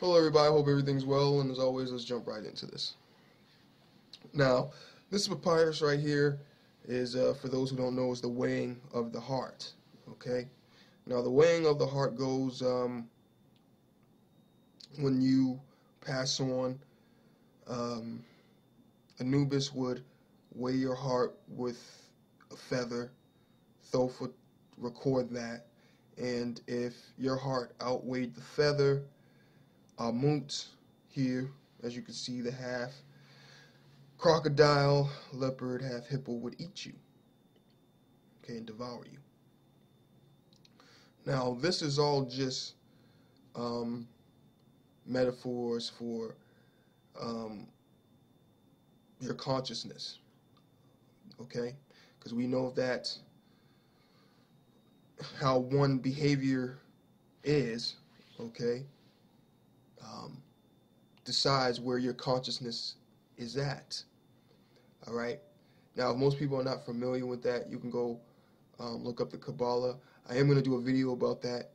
Hello, everybody. I hope everything's well. And as always, let's jump right into this. Now, this papyrus right here is, for those who don't know, is the weighing of the heart. Okay. Now, the weighing of the heart goes when you pass on. Anubis would weigh your heart with a feather. Thoth would record that, and if your heart outweighed the feather, Amut here, as you can see, the half crocodile, leopard, half hippo would eat you, okay, and devour you. Now, this is all just metaphors for your consciousness, okay? Because we know that how one behavior is, okay, decides where your consciousness is at. All right. Now, if most people are not familiar with that, you can go look up the Kabbalah. I am going to do a video about that,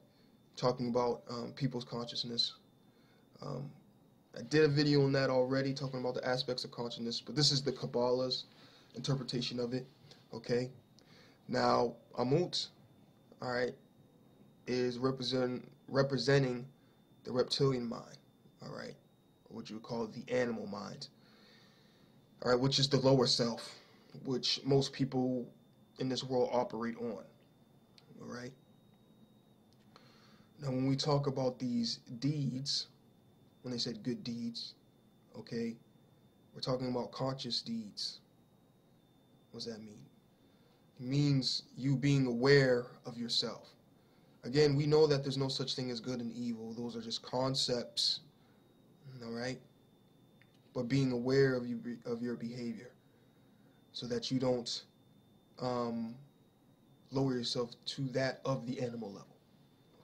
talking about people's consciousness. I did a video on that already, talking about the aspects of consciousness, but this is the Kabbalah's interpretation of it. Okay. Now, Amut, all right, is representing the reptilian mind. All right. What you would call the animal mind, all right, which is the lower self, which most people in this world operate on, all right? Now, when we talk about these deeds, when they said good deeds, okay, we're talking about conscious deeds. What does that mean? It means you being aware of yourself. Again, we know that there's no such thing as good and evil. Those are just concepts. All right, but being aware of your behavior, so that you don't lower yourself to that of the animal level.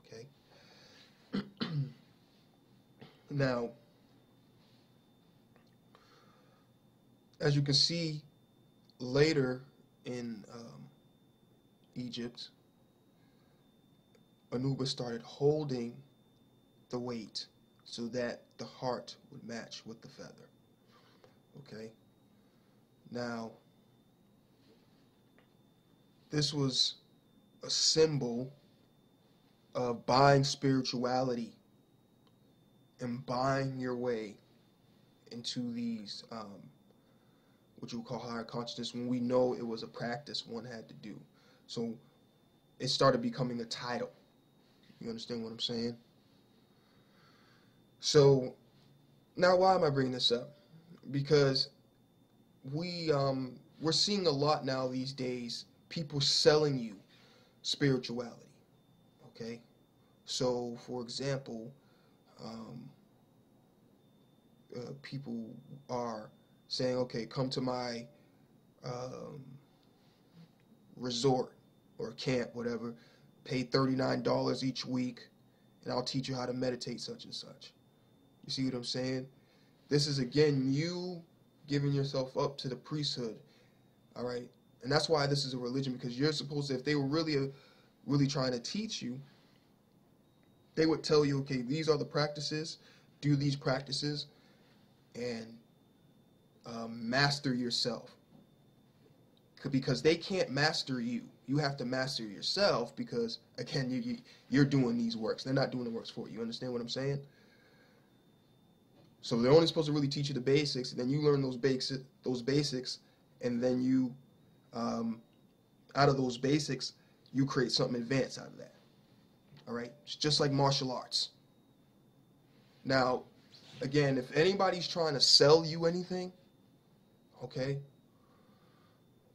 Okay. Now, as you can see later in Egypt, Anubis started holding the weight so that the heart would match with the feather. Okay? Now, this was a symbol of buying spirituality and buying your way into these, what you would call higher consciousness, when we know it was a practice one had to do. So it started becoming a title. You understand what I'm saying? So now, why am I bringing this up? Because we're seeing a lot now these days, people selling you spirituality. Okay, so for example, people are saying, okay, come to my resort or camp, whatever, pay $39 each week, and I'll teach you how to meditate such and such. You see what I'm saying? This is, again, you giving yourself up to the priesthood, all right? And that's why this is a religion, because you're supposed to, if they were really trying to teach you, they would tell you, okay, these are the practices, do these practices, and master yourself. Because they can't master you. You have to master yourself, because, again, you're doing these works. They're not doing the works for you. You understand what I'm saying? So they're only supposed to really teach you the basics, and then you learn those basics, and then you, out of those basics, you create something advanced out of that. All right? It's just like martial arts. Now, again, if anybody's trying to sell you anything, okay,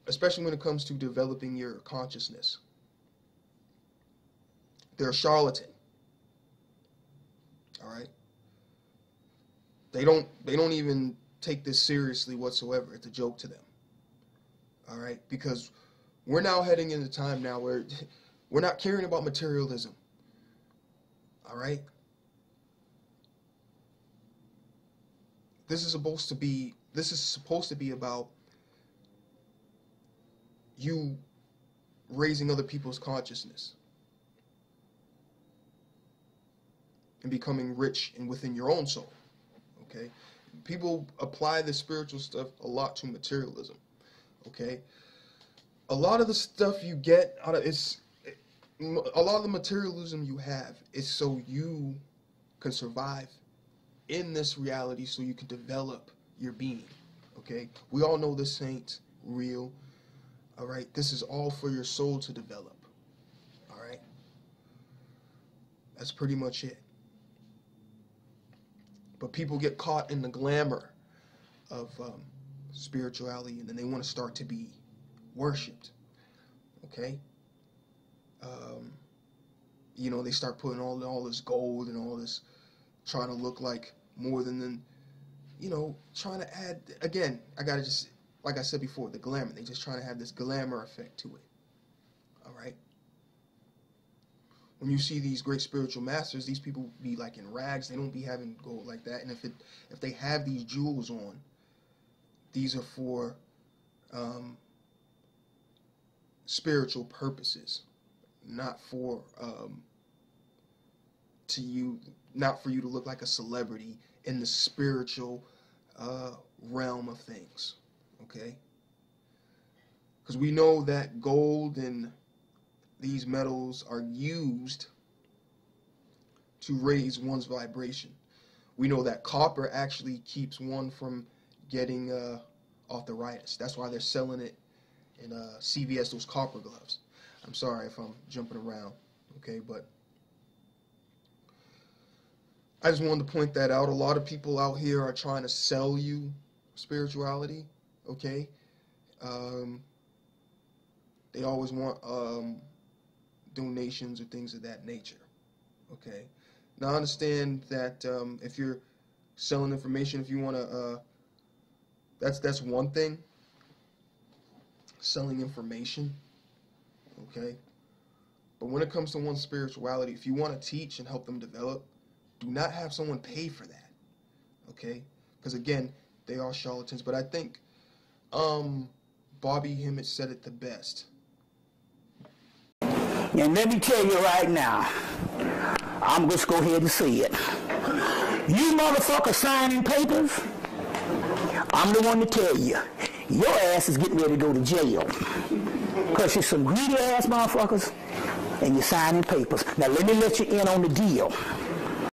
especially when it comes to developing your consciousness, they're a charlatan. All right? They don't even take this seriously whatsoever. It's a joke to them. All right? Because we're now heading into time now where we're not caring about materialism. All right? This is supposed to be about you raising other people's consciousness. and becoming rich and within your own soul. Okay? People apply this spiritual stuff a lot to materialism. Okay? A lot of the stuff you get out of a lot of the materialism you have is so you can survive in this reality, so you can develop your being. Okay? We all know this ain't real. All right? This is all for your soul to develop. All right? That's pretty much it. But people get caught in the glamour of spirituality, and then they want to start to be worshipped. Okay? You know, they start putting all this gold and all this, trying to look like more than, you know, trying to add, again, I gotta just, like I said before, the glamour. They just trying to have this glamour effect to it. All right? When you see these great spiritual masters, these people be like in rags. They don't be having gold like that. And if they have these jewels on, these are for spiritual purposes, not for not for you to look like a celebrity in the spiritual realm of things. Okay? Because we know that gold and these metals are used to raise one's vibration. We know that copper actually keeps one from getting arthritis. That's why they're selling it in CVS, those copper gloves. I'm sorry if I'm jumping around, okay, but I just wanted to point that out. A lot of people out here are trying to sell you spirituality, okay? They always want donations or things of that nature. Okay. Now I understand that if you're selling information, if you want to, that's one thing. Selling information. Okay. But when it comes to one's spirituality, if you want to teach and help them develop, do not have someone pay for that. Okay. Because again, they are charlatans. But I think Bobby Hemmett said it the best. And let me tell you right now, I'm just go ahead and say it. You motherfuckers signing papers, I'm the one to tell you, your ass is getting ready to go to jail. Because you're some greedy ass motherfuckers, and you're signing papers. Now let me let you in on the deal.